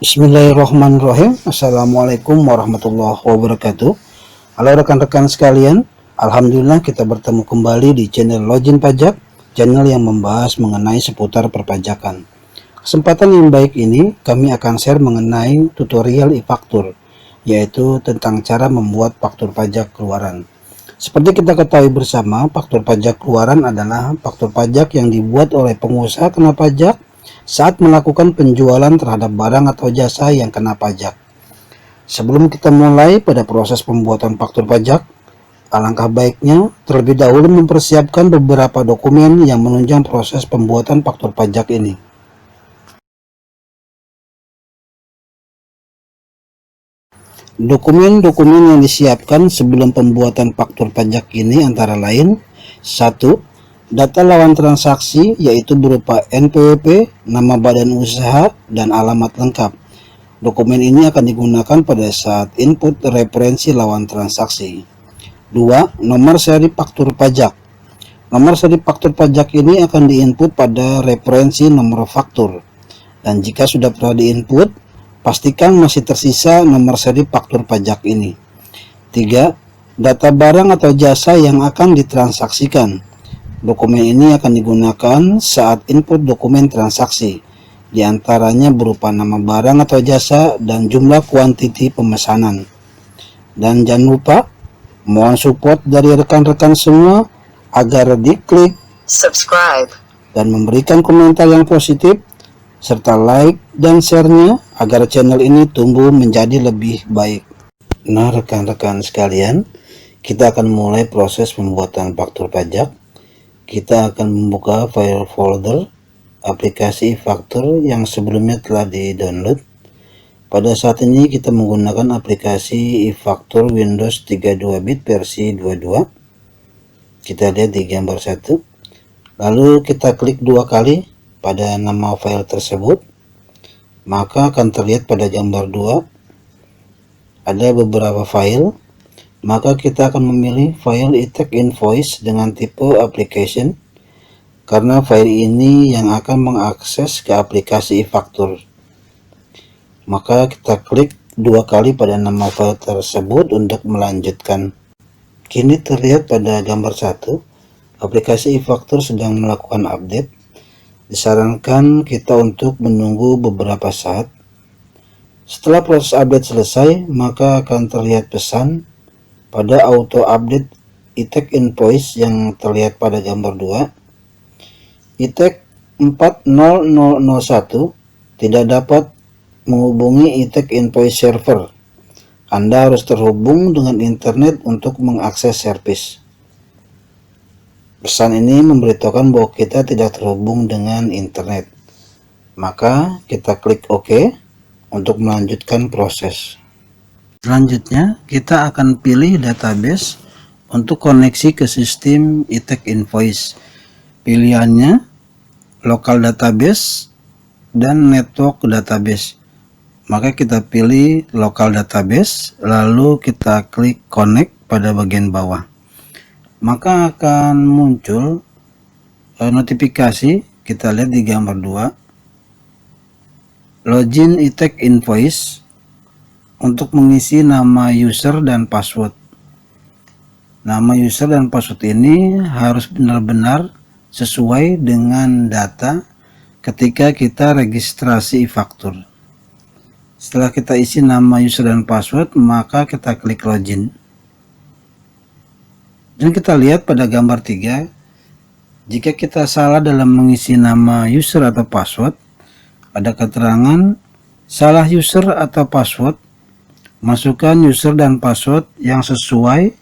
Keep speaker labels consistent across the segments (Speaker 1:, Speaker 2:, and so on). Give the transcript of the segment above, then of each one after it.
Speaker 1: Bismillahirrahmanirrahim. Assalamualaikum warahmatullahi wabarakatuh. Halo rekan-rekan sekalian, alhamdulillah kita bertemu kembali di channel Login Pajak, channel yang membahas mengenai seputar perpajakan. Kesempatan yang baik ini kami akan share mengenai tutorial e-faktur, yaitu tentang cara membuat faktur pajak keluaran. Seperti kita ketahui bersama, faktur pajak keluaran adalah faktur pajak yang dibuat oleh pengusaha kena pajak saat melakukan penjualan terhadap barang atau jasa yang kena pajak. Sebelum kita mulai pada proses pembuatan faktur pajak, alangkah baiknya terlebih dahulu mempersiapkan beberapa dokumen yang menunjang proses pembuatan faktur pajak ini. Dokumen-dokumen yang disiapkan sebelum pembuatan faktur pajak ini antara lain: 1. Data lawan transaksi, yaitu berupa NPWP, nama badan usaha, dan alamat lengkap. Dokumen ini akan digunakan pada saat input referensi lawan transaksi. 2. Nomor seri faktur pajak. Nomor seri faktur pajak ini akan diinput pada referensi nomor faktur. Dan jika sudah pernah diinput, pastikan masih tersisa nomor seri faktur pajak ini. 3. Data barang atau jasa yang akan ditransaksikan. Dokumen ini akan digunakan saat input dokumen transaksi, diantaranya berupa nama barang atau jasa dan jumlah kuantiti pemesanan. Dan jangan lupa, mohon support dari rekan-rekan semua agar diklik subscribe dan memberikan komentar yang positif, serta like dan share-nya agar channel ini tumbuh menjadi lebih baik. Nah rekan-rekan sekalian, kita akan mulai proses pembuatan faktur pajak. Kita akan membuka file folder aplikasi e-faktur yang sebelumnya telah di-download. Pada saat ini kita menggunakan aplikasi e-faktur Windows 32 bit versi 22. Kita lihat di gambar 1. Lalu kita klik dua kali pada nama file tersebut, maka akan terlihat pada gambar 2 ada beberapa file. Maka kita akan memilih file e-tax invoice dengan tipe application, karena file ini yang akan mengakses ke aplikasi e-faktur. Maka kita klik dua kali pada nama file tersebut untuk melanjutkan. Kini terlihat pada gambar 1, aplikasi e-faktur sedang melakukan update. Disarankan kita untuk menunggu beberapa saat. Setelah proses update selesai, maka akan terlihat pesan pada auto update e-tax invoice yang terlihat pada gambar 2. e-tax 40001 tidak dapat menghubungi e-tax invoice server. Anda harus terhubung dengan internet untuk mengakses servis. Pesan ini memberitahukan bahwa kita tidak terhubung dengan internet. Maka kita klik OK untuk melanjutkan proses. Selanjutnya, kita akan pilih database untuk koneksi ke sistem e-tax invoice. Pilihannya local database dan network database. Maka kita pilih local database, lalu kita klik connect pada bagian bawah. Maka akan muncul notifikasi, kita lihat di gambar 2. Login e-tax invoice untuk mengisi nama user dan password. Nama user dan password ini harus benar-benar sesuai dengan data ketika kita registrasi e-faktur. Setelah kita isi nama user dan password, maka kita klik login. Dan kita lihat pada gambar 3, jika kita salah dalam mengisi nama user atau password, ada keterangan salah user atau password. Masukkan user dan password yang sesuai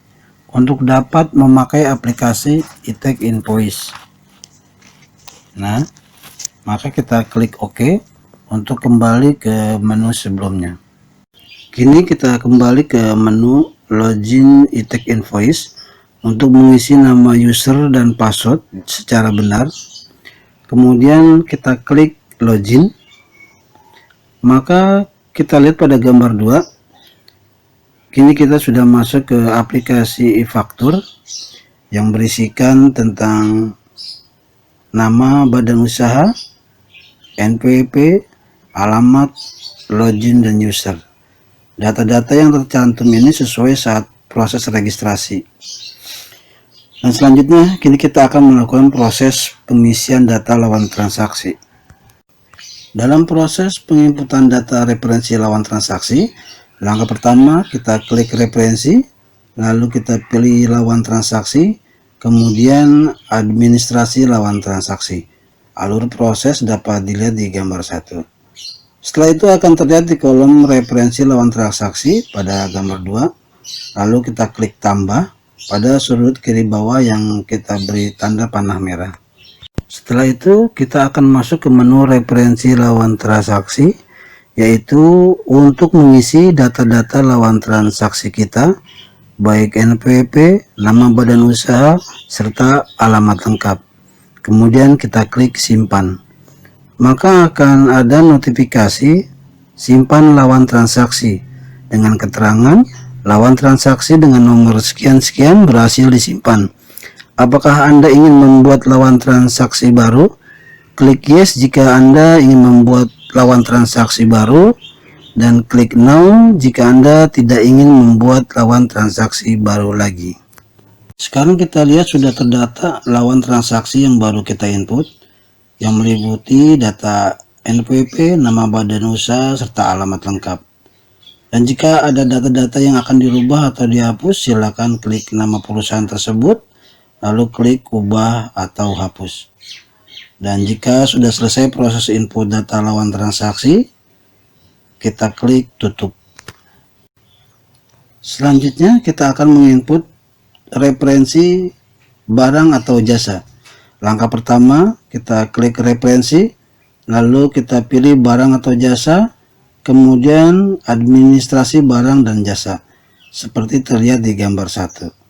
Speaker 1: untuk dapat memakai aplikasi e-tax invoice. Nah, maka kita klik OK untuk kembali ke menu sebelumnya. Kini kita kembali ke menu login e-tax invoice untuk mengisi nama user dan password secara benar. Kemudian kita klik login. Maka kita lihat pada gambar 2. Kini kita sudah masuk ke aplikasi e-faktur yang berisikan tentang nama badan usaha, NPWP, alamat login, dan user. Data-data yang tercantum ini sesuai saat proses registrasi. Dan selanjutnya, kini kita akan melakukan proses pengisian data lawan transaksi. Dalam proses penginputan data referensi lawan transaksi, langkah pertama kita klik referensi, lalu kita pilih lawan transaksi, kemudian administrasi lawan transaksi. Alur proses dapat dilihat di gambar 1. Setelah itu akan terlihat di kolom referensi lawan transaksi pada gambar 2. Lalu kita klik tambah pada sudut kiri bawah yang kita beri tanda panah merah. Setelah itu kita akan masuk ke menu referensi lawan transaksi, yaitu untuk mengisi data-data lawan transaksi kita, baik NPWP, nama badan usaha, serta alamat lengkap. Kemudian kita klik simpan. Maka akan ada notifikasi simpan lawan transaksi dengan keterangan lawan transaksi dengan nomor sekian-sekian berhasil disimpan. Apakah Anda ingin membuat lawan transaksi baru? Klik yes jika Anda ingin membuat lawan transaksi baru, dan klik no jika Anda tidak ingin membuat lawan transaksi baru lagi. Sekarang kita lihat sudah terdata lawan transaksi yang baru kita input, yang meliputi data NPWP, nama badan usaha, serta alamat lengkap. Dan jika ada data-data yang akan dirubah atau dihapus, silakan klik nama perusahaan tersebut, lalu klik ubah atau hapus. Dan jika sudah selesai proses input data lawan transaksi, kita klik tutup. Selanjutnya kita akan menginput referensi barang atau jasa. Langkah pertama, kita klik referensi, lalu kita pilih barang atau jasa, kemudian administrasi barang dan jasa, seperti terlihat di gambar 1.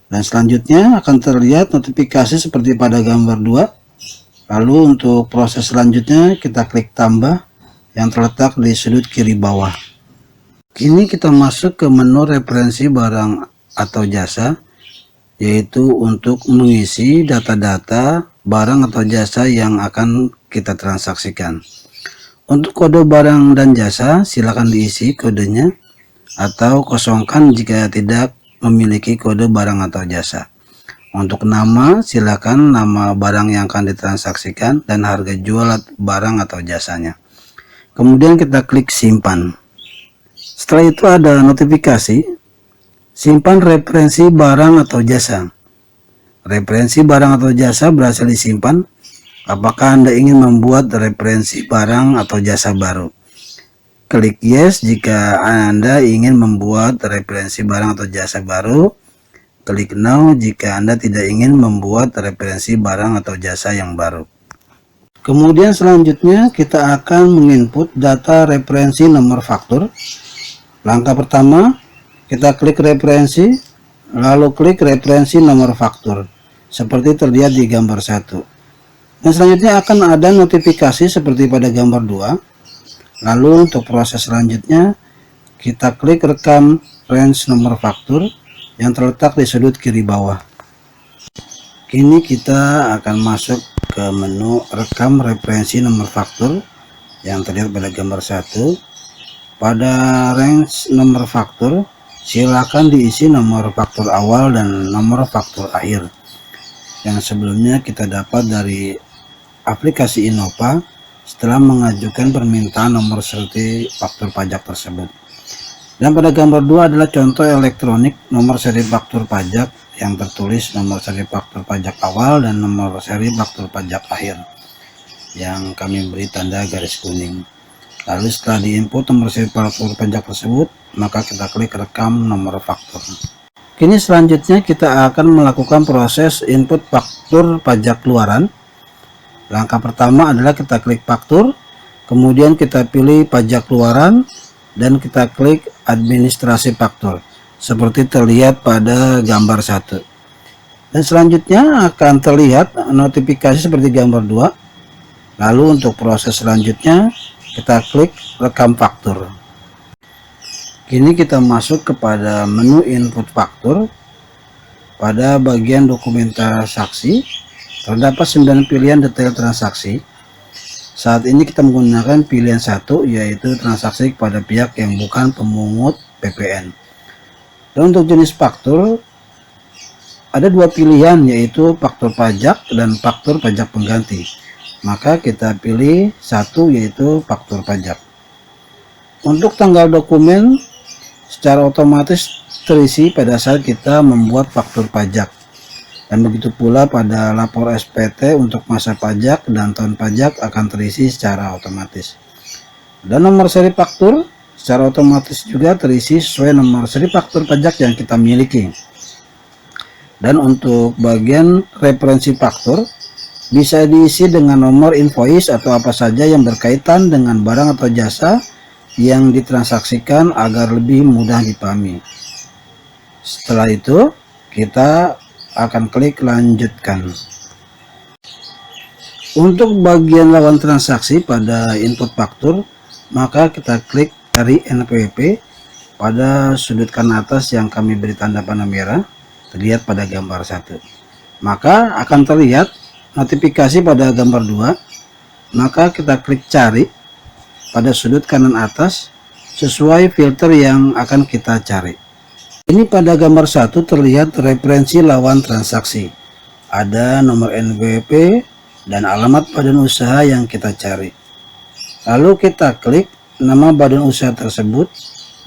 Speaker 1: Dan selanjutnya akan terlihat notifikasi seperti pada gambar 2. Lalu untuk proses selanjutnya kita klik tambah yang terletak di sudut kiri bawah. Kini kita masuk ke menu referensi barang atau jasa, yaitu untuk mengisi data-data barang atau jasa yang akan kita transaksikan. Untuk kode barang dan jasa, silakan diisi kodenya atau kosongkan jika tidak memiliki kode barang atau jasa. Untuk nama, silakan nama barang yang akan ditransaksikan dan harga jual barang atau jasanya. Kemudian kita klik simpan. Setelah itu ada notifikasi simpan referensi barang atau jasa. Referensi barang atau jasa berhasil disimpan. Apakah Anda ingin membuat referensi barang atau jasa baru? Klik yes jika Anda ingin membuat referensi barang atau jasa baru. Klik no jika Anda tidak ingin membuat referensi barang atau jasa yang baru. Kemudian selanjutnya kita akan menginput data referensi nomor faktur. Langkah pertama, kita klik referensi, lalu klik referensi nomor faktur, seperti terlihat di gambar 1. Dan selanjutnya akan ada notifikasi seperti pada gambar 2. Lalu untuk proses selanjutnya, kita klik rekam range nomor faktur yang terletak di sudut kiri bawah. Kini kita akan masuk ke menu rekam referensi nomor faktur yang terlihat pada gambar 1. Pada range nomor faktur, silakan diisi nomor faktur awal dan nomor faktur akhir yang sebelumnya kita dapat dari aplikasi Innova setelah mengajukan permintaan nomor seri faktur pajak tersebut. Dan pada gambar 2 adalah contoh elektronik nomor seri faktur pajak yang tertulis nomor seri faktur pajak awal dan nomor seri faktur pajak akhir yang kami beri tanda garis kuning. Lalu setelah diinput nomor seri faktur pajak tersebut, maka kita klik rekam nomor faktur. Kini selanjutnya kita akan melakukan proses input faktur pajak keluaran. Langkah pertama adalah kita klik faktur, kemudian kita pilih pajak keluaran, dan kita klik administrasi faktur, seperti terlihat pada gambar 1. Dan selanjutnya akan terlihat notifikasi seperti gambar 2. Lalu untuk proses selanjutnya, kita klik rekam faktur. Kini kita masuk kepada menu input faktur. Pada bagian dokumen transaksi terdapat 9 pilihan detail transaksi. Saat ini kita menggunakan pilihan satu, yaitu transaksi kepada pihak yang bukan pemungut PPN. Dan untuk jenis faktur ada dua pilihan, yaitu faktur pajak dan faktur pajak pengganti. Maka kita pilih satu, yaitu faktur pajak. Untuk tanggal dokumen secara otomatis terisi pada saat kita membuat faktur pajak. Dan begitu pula pada lapor SPT untuk masa pajak dan tahun pajak akan terisi secara otomatis. Dan nomor seri faktur secara otomatis juga terisi sesuai nomor seri faktur pajak yang kita miliki. Dan untuk bagian referensi faktur bisa diisi dengan nomor invoice atau apa saja yang berkaitan dengan barang atau jasa yang ditransaksikan agar lebih mudah dipahami. Setelah itu kita akan klik lanjutkan. Untuk bagian lawan transaksi pada input faktur, maka kita klik cari NPWP pada sudut kanan atas yang kami beri tanda panah merah, terlihat pada gambar 1. Maka akan terlihat notifikasi pada gambar 2, maka kita klik cari pada sudut kanan atas sesuai filter yang akan kita cari. Ini pada gambar 1 terlihat referensi lawan transaksi. Ada nomor NPWP dan alamat badan usaha yang kita cari. Lalu kita klik nama badan usaha tersebut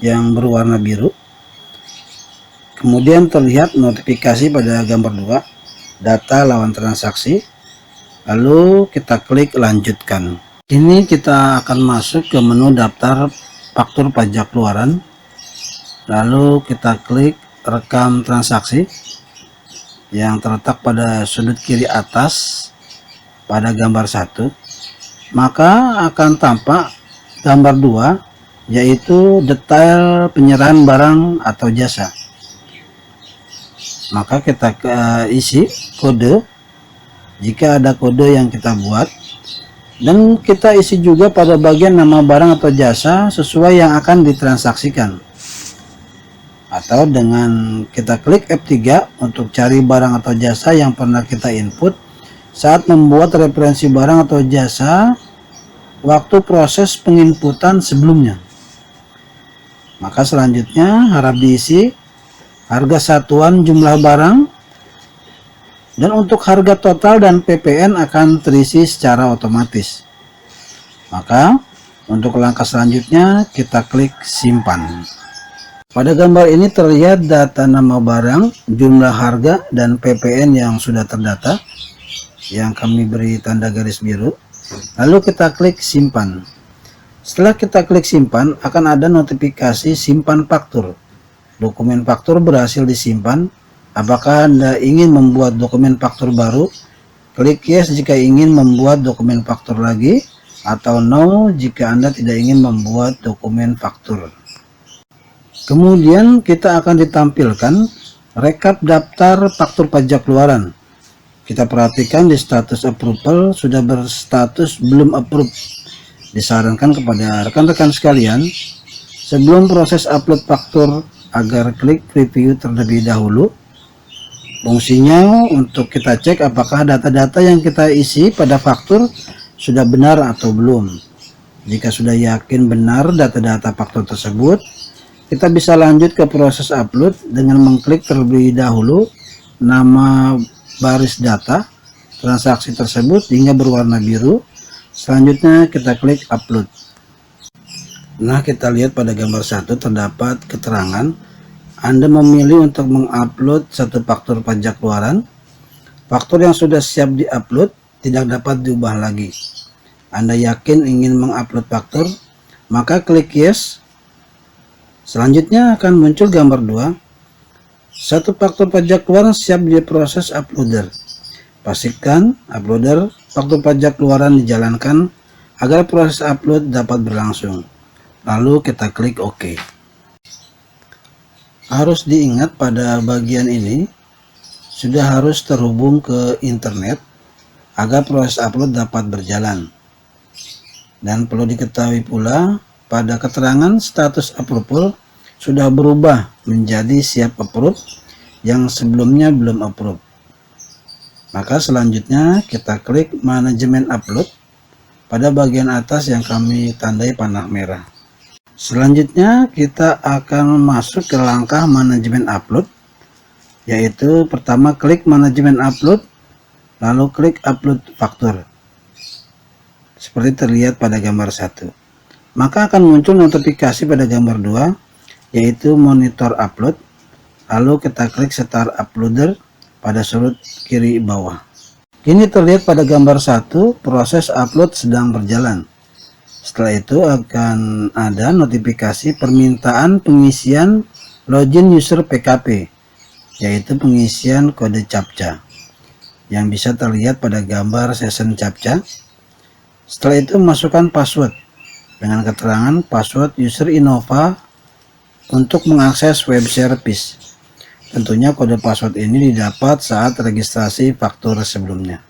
Speaker 1: yang berwarna biru. Kemudian terlihat notifikasi pada gambar 2, data lawan transaksi. Lalu kita klik lanjutkan. Ini kita akan masuk ke menu daftar faktur pajak keluaran. Lalu kita klik rekam transaksi yang terletak pada sudut kiri atas pada gambar 1. Maka akan tampak gambar 2, yaitu detail penyerahan barang atau jasa. Maka kita isi kode jika ada kode yang kita buat, dan kita isi juga pada bagian nama barang atau jasa sesuai yang akan ditransaksikan. Atau dengan kita klik F3 untuk cari barang atau jasa yang pernah kita input saat membuat referensi barang atau jasa waktu proses penginputan sebelumnya. Maka selanjutnya harap diisi harga satuan jumlah barang, dan untuk harga total dan PPN akan terisi secara otomatis. Maka untuk langkah selanjutnya kita klik simpan. Pada gambar ini terlihat data nama barang, jumlah harga, dan PPN yang sudah terdata, yang kami beri tanda garis biru. Lalu kita klik simpan. Setelah kita klik simpan, akan ada notifikasi simpan faktur. Dokumen faktur berhasil disimpan. Apakah Anda ingin membuat dokumen faktur baru? Klik yes jika ingin membuat dokumen faktur lagi, atau no jika Anda tidak ingin membuat dokumen faktur. Kemudian kita akan ditampilkan rekap daftar faktur pajak keluaran. Kita perhatikan di status approval sudah berstatus belum approve. Disarankan kepada rekan-rekan sekalian sebelum proses upload faktur agar klik preview terlebih dahulu. Fungsinya untuk kita cek apakah data-data yang kita isi pada faktur sudah benar atau belum. Jika sudah yakin benar data-data faktur tersebut, kita bisa lanjut ke proses upload dengan mengklik terlebih dahulu nama baris data transaksi tersebut hingga berwarna biru. Selanjutnya kita klik upload. Nah, kita lihat pada gambar 1 terdapat keterangan Anda memilih untuk mengupload satu faktur pajak keluaran. Faktur yang sudah siap diupload tidak dapat diubah lagi. Anda yakin ingin mengupload faktur, maka klik yes. Selanjutnya akan muncul gambar 2. Satu faktur pajak keluaran siap diproses uploader. Pastikan uploader faktur pajak keluaran dijalankan agar proses upload dapat berlangsung. Lalu kita klik OK. Harus diingat pada bagian ini sudah harus terhubung ke internet agar proses upload dapat berjalan. Dan perlu diketahui pula pada keterangan status approval sudah berubah menjadi siap approve yang sebelumnya belum approve. Maka selanjutnya kita klik manajemen upload pada bagian atas yang kami tandai panah merah. Selanjutnya kita akan masuk ke langkah manajemen upload, yaitu pertama klik manajemen upload, lalu klik upload faktur seperti terlihat pada gambar 1. Maka akan muncul notifikasi pada gambar 2, yaitu monitor upload, lalu kita klik start uploader pada sudut kiri bawah. Kini terlihat pada gambar 1 proses upload sedang berjalan. Setelah itu akan ada notifikasi permintaan pengisian login user PKP, yaitu pengisian kode CAPTCHA yang bisa terlihat pada gambar session CAPTCHA. Setelah itu masukkan password dengan keterangan password user Innova untuk mengakses web service. Tentunya kode password ini didapat saat registrasi faktur sebelumnya.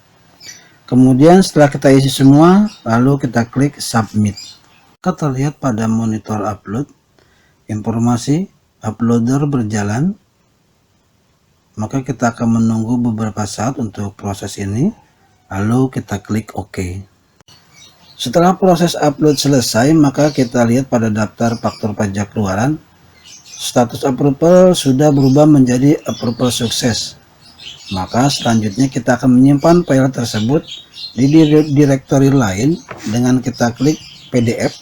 Speaker 1: Kemudian setelah kita isi semua, lalu kita klik submit. Kita terlihat pada monitor upload informasi uploader berjalan. Maka kita akan menunggu beberapa saat untuk proses ini, lalu kita klik OK. Setelah proses upload selesai, maka kita lihat pada daftar faktur pajak keluaran, status approval sudah berubah menjadi approval sukses. Maka selanjutnya kita akan menyimpan file tersebut di direktori lain dengan kita klik PDF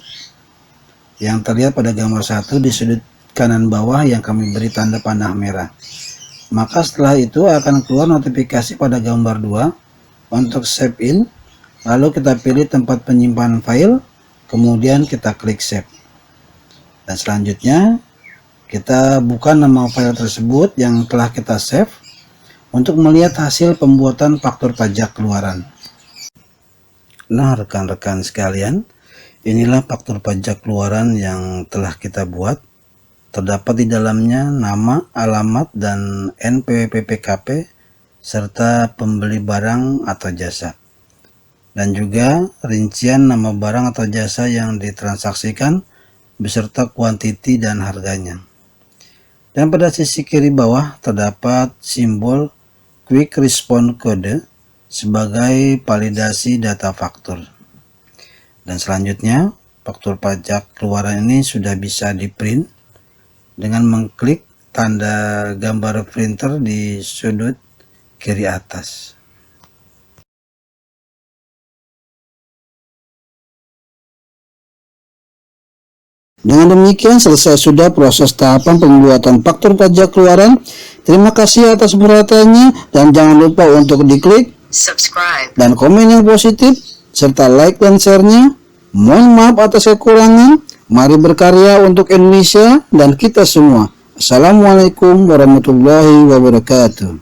Speaker 1: yang terlihat pada gambar 1 di sudut kanan bawah yang kami beri tanda panah merah. Maka setelah itu akan keluar notifikasi pada gambar 2 untuk save in, lalu kita pilih tempat penyimpanan file, kemudian kita klik save. Dan selanjutnya kita buka nama file tersebut yang telah kita save untuk melihat hasil pembuatan faktur pajak keluaran. Nah, rekan-rekan sekalian, inilah faktur pajak keluaran yang telah kita buat. Terdapat di dalamnya nama, alamat, dan NPWP PKP serta pembeli barang atau jasa, dan juga rincian nama barang atau jasa yang ditransaksikan beserta kuantiti dan harganya. Dan pada sisi kiri bawah terdapat simbol Quick Response Code sebagai validasi data faktur. Dan selanjutnya faktur pajak keluaran ini sudah bisa di print dengan mengklik tanda gambar printer di sudut kiri atas. Dengan demikian selesai sudah proses tahapan pembuatan faktur pajak keluaran. Terima kasih atas perhatiannya dan jangan lupa untuk diklik subscribe dan komen yang positif serta like dan share-nya. Mohon maaf atas kekurangan. Mari berkarya untuk Indonesia dan kita semua. Assalamualaikum warahmatullahi wabarakatuh.